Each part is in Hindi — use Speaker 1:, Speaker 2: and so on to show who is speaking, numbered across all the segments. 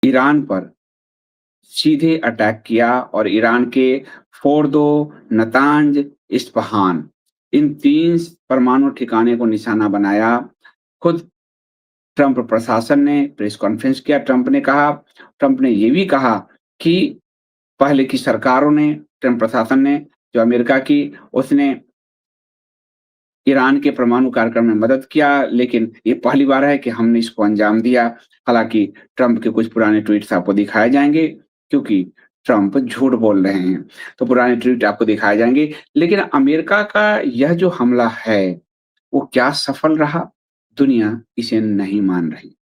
Speaker 1: ईरान पर सीधे अटैक किया और ईरान के फोर्दो, नतांज, इस्फ़हान इन 3 परमाणु ठिकाने को निशाना बनाया। खुद ट्रंप प्रशासन ने प्रेस कॉन्फ्रेंस किया। ट्रंप ने ये भी कहा कि पहले की सरकारों ने, ट्रंप प्रशासन ने, जो अमेरिका की, उसने ईरान के परमाणु कार्यक्रम में मदद किया, लेकिन ये पहली बार है कि हमने इसको अंजाम दिया। हालाँकि ट्रंप के कुछ पुराने ट्वीट्स आपको दिखाए जाएँगे, क्योंकि ट्रंप झूठ बोल रहे हैं। तो पुराने ट्वीट आपको दिखाए जाएँगे, लेकिन अमेरिका का यह जो हमला है, वो क्या सफल रहा? दुनिया इसे नहीं मान रही।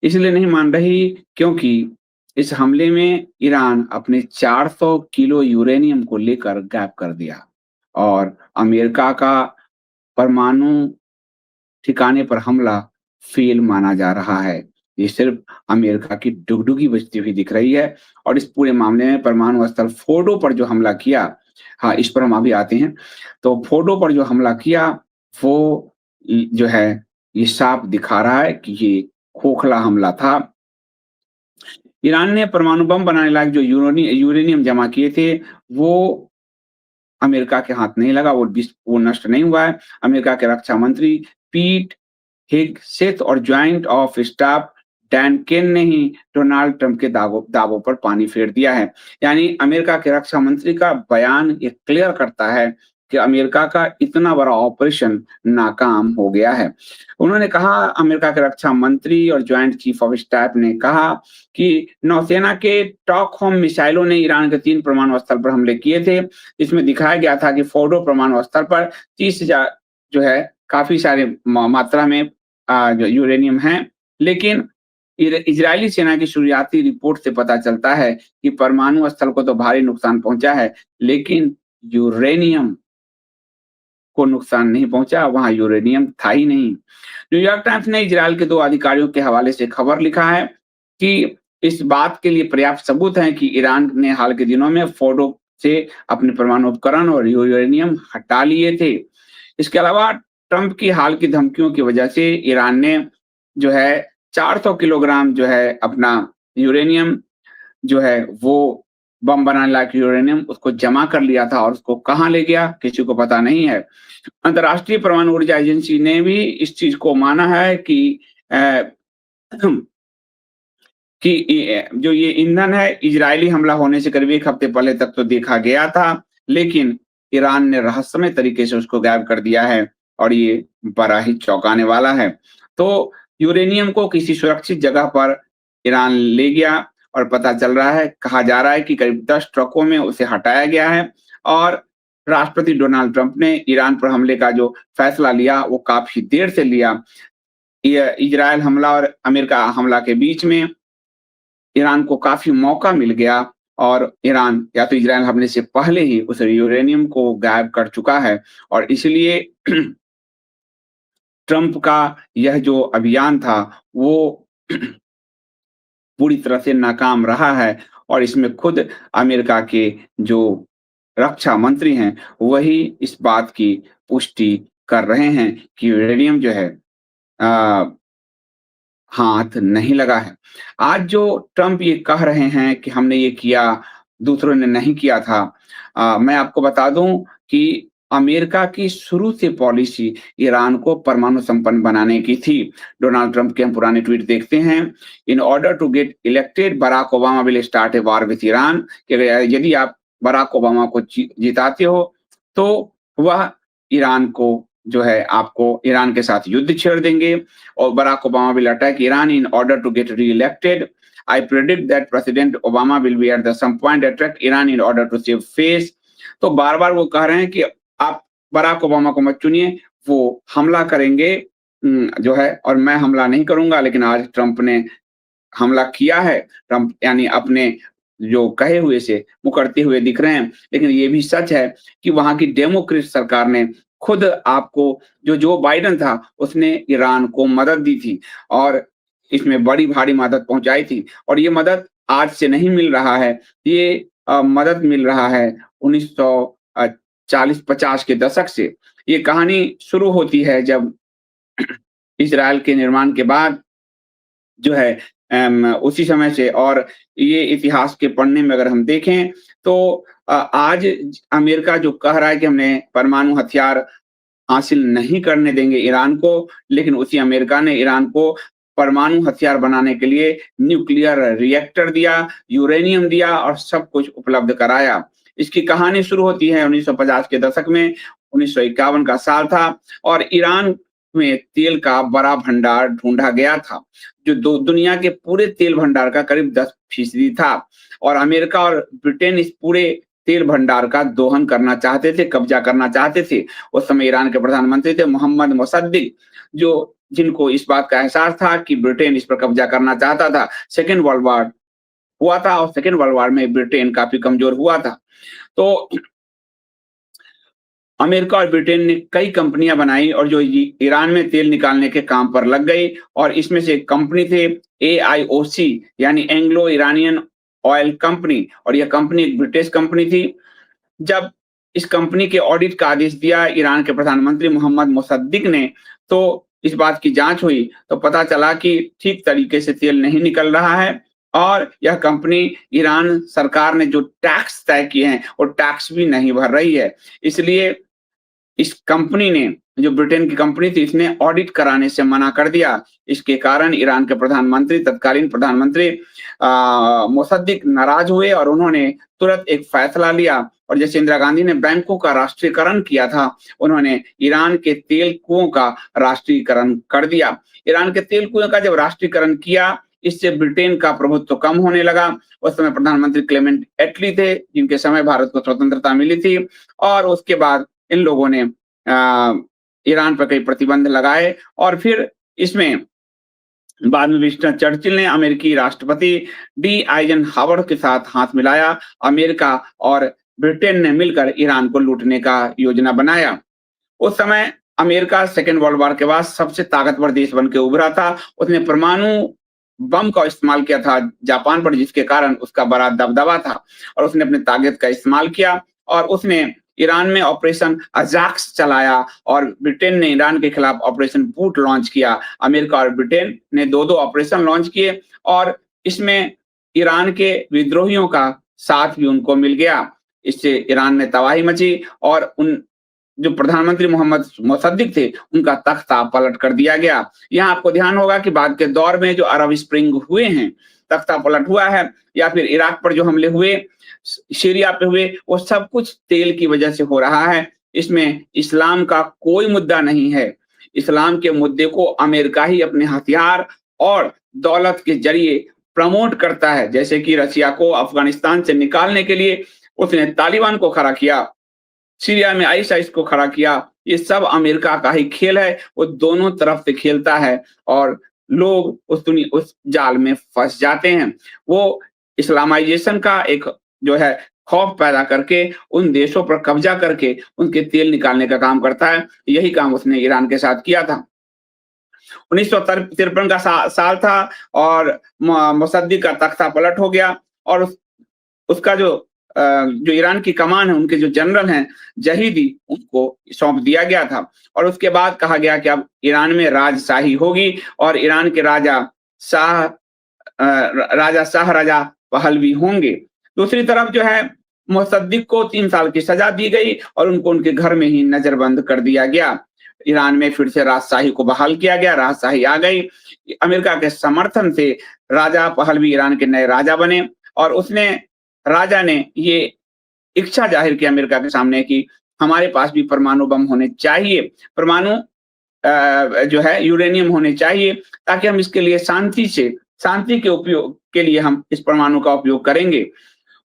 Speaker 1: इसलिए नहीं मान रही क्योंकि इस हमले में ईरान अपने 400 किलो यूरेनियम को लेकर गायब कर दिया और अमेरिका का परमाणु ठिकाने पर हमला फेल माना जा रहा है। ये सिर्फ़ अमेरिका की डुगडुगी बजती हुई दिख रही है और इस पूरे मामले में परमाणु स्थल फोर्डो पर जो हमला किया, हाँ, इस पर हम अभी आते हैं। तो फोर्डो पर जो हमला किया, वो जो है, ये साफ दिखा रहा है कि ये खोखला हमला था। ईरान ने परमाणु बम बनाने लायक जो यूरेनियम जमा किए थे, वो अमेरिका के हाथ नहीं लगा, वो नष्ट नहीं हुआ है। अमेरिका के रक्षा मंत्री पीट हेगसेथ और joint of staff Dan Caine ने ही डोनाल्ड ट्रंप के दावों पर पानी फेर दिया है। यानी अमेरिका के रक्षा मंत्री का बयान ये क्लियर करता है कि अमेरिका का इतना बड़ा ऑपरेशन नाकाम हो गया है। उन्होंने कहा, अमेरिका के रक्षा मंत्री और जॉइंट चीफ ऑफ स्टाफ ने कहा कि नौसेना के टॉकहोम मिसाइलों ने ईरान के 3 परमाणु स्थल पर हमले किए थे। इसमें दिखाया गया था कि फोर्डो परमाणु स्थल पर 30,000 जो है, काफ़ी सारे मात्रा में जो यूरेनियम है, लेकिन इजरायली सेना की शुरुआती रिपोर्ट से पता चलता है कि परमाणु स्थल को तो भारी नुकसान पहुंचा है, लेकिन यूरेनियम को नुकसान नहीं पहुंचा, वहां यूरेनियम था ही नहीं। न्यूयॉर्क टाइम्स ने इजरायल के 2 अधिकारियों के हवाले से खबर लिखा है कि इस बात के लिए पर्याप्त सबूत हैं कि ईरान ने हाल के दिनों में फोर्डो से अपने परमाणु उपकरण और यूरेनियम हटा लिए थे। इसके अलावा ट्रंप की हाल की धमकियों की वजह से ईरान ने जो है 400 किलोग्राम जो है अपना यूरेनियम जो है वो बम बनाने लायक यूरेनियम उसको जमा कर लिया था और उसको कहाँ ले गया किसी को पता नहीं है। अंतर्राष्ट्रीय परमाणु ऊर्जा एजेंसी ने भी इस चीज को माना है कि अ, जो ये ईंधन है इजरायली हमला होने से करीब 1 हफ्ते पहले तक तो देखा गया था, लेकिन ईरान ने रहस्यमय तरीके से उसको गायब कर दिया है और ये बड़ा ही चौंकाने वाला है। तो यूरेनियम को किसी सुरक्षित जगह पर ईरान ले गया और पता चल रहा है, कहा जा रहा है कि करीब 10 ट्रकों में उसे हटाया गया है और राष्ट्रपति डोनाल्ड ट्रंप ने ईरान पर हमले का जो फैसला लिया, वो काफ़ी देर से लिया। ये इजरायल हमला और अमेरिका हमला के बीच में ईरान को काफ़ी मौका मिल गया और ईरान या तो इजरायल हमले से पहले ही उस यूरेनियम को गायब कर चुका है और इसलिए ट्रंप का यह जो अभियान था, वो पूरी तरह से नाकाम रहा है और इसमें खुद अमेरिका के जो रक्षा मंत्री हैं, वही इस बात की पुष्टि कर रहे हैं कि यूरेनियम जो है अ, हाथ नहीं लगा है। आज जो ट्रंप ये कह रहे हैं कि हमने ये किया, दूसरों ने नहीं किया था। मैं आपको बता दूँ कि अमेरिका की शुरू से पॉलिसी ईरान को परमाणु संपन्न बनाने की थी। डोनाल्ड ट्रंप के हम पुराने ट्वीट देखते हैं, in order to get elected Barack Obama will start a war with Iran कि यदि आप बराक ओबामा को जिताते हो, तो वह ईरान को जो है आपको ईरान के साथ युद्ध छेड़ देंगे or Barack Obama will attack Iran in order to get re-elected. I predict that President Obama will be at the some point attack Iran in order to save face. तो बार बार वो कह रहे हैं कि आप बराक ओबामा को मत चुनिए, वो हमला करेंगे जो है और मैं हमला नहीं करूंगा, लेकिन आज ट्रंप ने हमला किया है। ट्रंप यानी अपने जो कहे हुए से मुकरते हुए दिख रहे हैं, लेकिन ये भी सच है कि वहां की डेमोक्रेट सरकार ने खुद आपको जो बाइडेन था उसने ईरान को मदद दी थी और इसमें बड़ी भारी मदद पहुंचाई थी और ये मदद आज से नहीं मिल रहा है। ये मदद मिल रहा है 1940-50 के दशक से। ये कहानी शुरू होती है जब इजराइल के निर्माण के बाद जो है उसी समय से। और ये इतिहास के पन्ने में अगर हम देखें तो आज अमेरिका जो कह रहा है कि हमने परमाणु हथियार हासिल नहीं करने देंगे ईरान को, लेकिन उसी अमेरिका ने ईरान को परमाणु हथियार बनाने के लिए न्यूक्लियर रिएक्टर दिया, यूरेनियम दिया और सब कुछ उपलब्ध कराया। इसकी कहानी शुरू होती है 1950 के दशक में, 1951 का साल था और ईरान में तेल का बड़ा भंडार ढूँढा गया था, जो दुनिया के पूरे तेल भंडार का करीब 10% था और अमेरिका और ब्रिटेन इस पूरे तेल भंडार का दोहन करना चाहते थे, कब्जा करना चाहते थे। उस समय ईरान के प्रधानमंत्री थे मोहम्मद मोसद्दिक, जो जिनको इस बात का एहसास था कि ब्रिटेन इस पर कब्जा करना चाहता था। सेकंड वर्ल्ड वॉर हुआ था और सेकंड वर्ल्ड वॉर में ब्रिटेन काफ़ी कमज़ोर हुआ था। तो अमेरिका और ब्रिटेन ने कई कंपनियां बनाई और जो ईरान में तेल निकालने के काम पर लग गई और इसमें से एक कंपनी थे AIOC यानी एंग्लो ईरानियन ऑयल कंपनी और यह कंपनी एक ब्रिटिश कंपनी थी। जब इस कंपनी के ऑडिट का आदेश दिया ईरान के प्रधानमंत्री मोहम्मद मुसद्दिक ने, तो इस बात की जांच हुई तो पता चला कि ठीक तरीके से तेल नहीं निकल रहा है और यह कंपनी ईरान सरकार ने जो टैक्स तय किए हैं वो टैक्स भी नहीं भर रही है। इसलिए इस कंपनी ने, जो ब्रिटेन की कंपनी थी, इसने ऑडिट कराने से मना कर दिया। इसके कारण ईरान के प्रधानमंत्री, तत्कालीन प्रधानमंत्री मुसद्दिक नाराज हुए और उन्होंने तुरंत एक फैसला लिया और जैसे इंदिरा गांधी ने बैंकों का राष्ट्रीयकरण किया था, उन्होंने ईरान के तेल कुओं का राष्ट्रीयकरण कर दिया। ईरान के तेल कुओं का जब राष्ट्रीयकरण किया, इससे ब्रिटेन का प्रभुत्व कम होने लगा। उस समय प्रधानमंत्री क्लेमेंट एटली थे, जिनके समय भारत को स्वतंत्रता मिली थी और उसके बाद इन लोगों ने ईरान पर कई प्रतिबंध लगाए और फिर इसमें बाद में विंस्टन चर्चिल ने अमेरिकी राष्ट्रपति डी आइजनहावर के साथ हाथ मिलाया। अमेरिका और ब्रिटेन ने मिलकर ईरान को लूटने का योजना बनाया। उस समय अमेरिका सेकेंड वर्ल्ड वॉर के बाद सबसे ताकतवर देश बन के उभरा था। उसने परमाणु बम का इस्तेमाल किया था जापान पर, जिसके कारण उसका बड़ा दबदबा था और उसने अपनी ताकत का इस्तेमाल किया और उसने ईरान में ऑपरेशन अजाक्स चलाया और ब्रिटेन ने ईरान के खिलाफ ऑपरेशन बूट लॉन्च किया। अमेरिका और ब्रिटेन ने दो-दो ऑपरेशन लॉन्च किए और इसमें ईरान के विद्रोहियों का साथ भी उनको मिल गया। इससे ईरान में तबाही मची और उन जो प्रधानमंत्री मोहम्मद मुसद्दिक थे, उनका तख्ता पलट कर दिया गया। यहाँ आपको ध्यान होगा कि बाद के दौर में जो अरब स्प्रिंग हुए हैं, तख्ता पलट हुआ है या फिर इराक पर जो हमले हुए, सीरिया पे हुए, वो सब कुछ तेल की वजह से हो रहा है। इसमें इस्लाम का कोई मुद्दा नहीं है। इस्लाम के मुद्दे को अमेरिका ही अपने हथियार और दौलत के ज़रिए प्रमोट करता है। जैसे कि रसिया को अफ़गानिस्तान से निकालने के लिए उसने तालिबान को खड़ा किया, सीरिया में आइसिस को खड़ा किया। ये सब अमेरिका का ही खेल है, वो दोनों तरफ से खेलता है और लोग उस जाल में फँस जाते हैं। वो इस्लामाइज़ेशन का एक जो है खौफ पैदा करके उन देशों पर कब्ज़ा करके उनके तेल निकालने का काम करता है। यही काम उसने ईरान के साथ किया था। 1953 का साल था और मुसद्दिक का तख्ता पलट हो गया और उसका जो ईरान की कमान है, उनके जो जनरल हैं जहीदी, उनको सौंप दिया गया था और उसके बाद कहा गया कि अब ईरान में राजशाही होगी और ईरान के राजा शाह रजा पहलवी होंगे। दूसरी तरफ जो है मुसद्दिक को 3 साल की सजा दी गई और उनको उनके घर में ही नजरबंद कर दिया गया। ईरान में फिर से राजशाही को बहाल किया गया, राजशाही आ गई। अमेरिका के समर्थन से राजा पहलवी ईरान के नए राजा बने और राजा ने ये इच्छा जाहिर की अमेरिका के सामने कि हमारे पास भी परमाणु बम होने चाहिए, परमाणु जो है यूरेनियम होने चाहिए ताकि हम इसके लिए शांति के उपयोग के लिए हम इस परमाणु का उपयोग करेंगे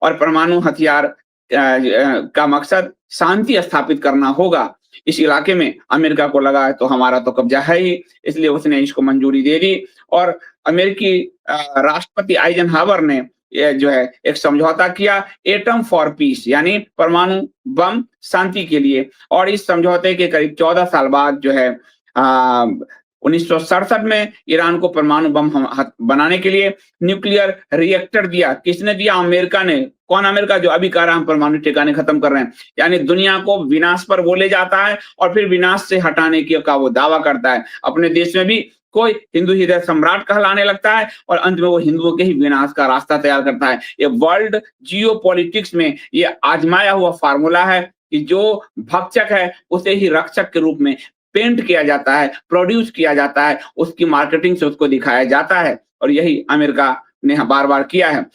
Speaker 1: और परमाणु हथियार का मकसद शांति स्थापित करना होगा। इस इलाके में अमेरिका को लगा तो हमारा तो कब्जा है ही, इसलिए उसने इसको मंजूरी दे दी और अमेरिकी राष्ट्रपति आइजनहावर ने जो है एक समझौता किया, एटम फॉर पीस यानी परमाणु बम शांति के लिए। और इस समझौते के करीब 14 साल बाद जो है 1967 में ईरान को परमाणु बम बनाने के लिए न्यूक्लियर रिएक्टर दिया। किसने दिया? अमेरिका ने। कौन अमेरिका? जो अभी कह रहा हम परमाणु ठिकाने खत्म कर रहे हैं, यानी दुनिया को विनाश पर वो ले जाता है और फिर विनाश से हटाने की का वो दावा करता है। अपने देश में भी कोई हिंदू हृदय सम्राट कहलाने लगता है और अंत में वो हिंदुओं के ही विनाश का रास्ता तैयार करता है। ये वर्ल्ड जियोपॉलिटिक्स में ये आजमाया हुआ फ़ॉर्मूला है कि जो भक्षक है, उसे ही रक्षक के रूप में पेंट किया जाता है, प्रोड्यूस किया जाता है, उसकी मार्केटिंग से उसको दिखाया जाता है और यही अमेरिका ने बार-बार किया है।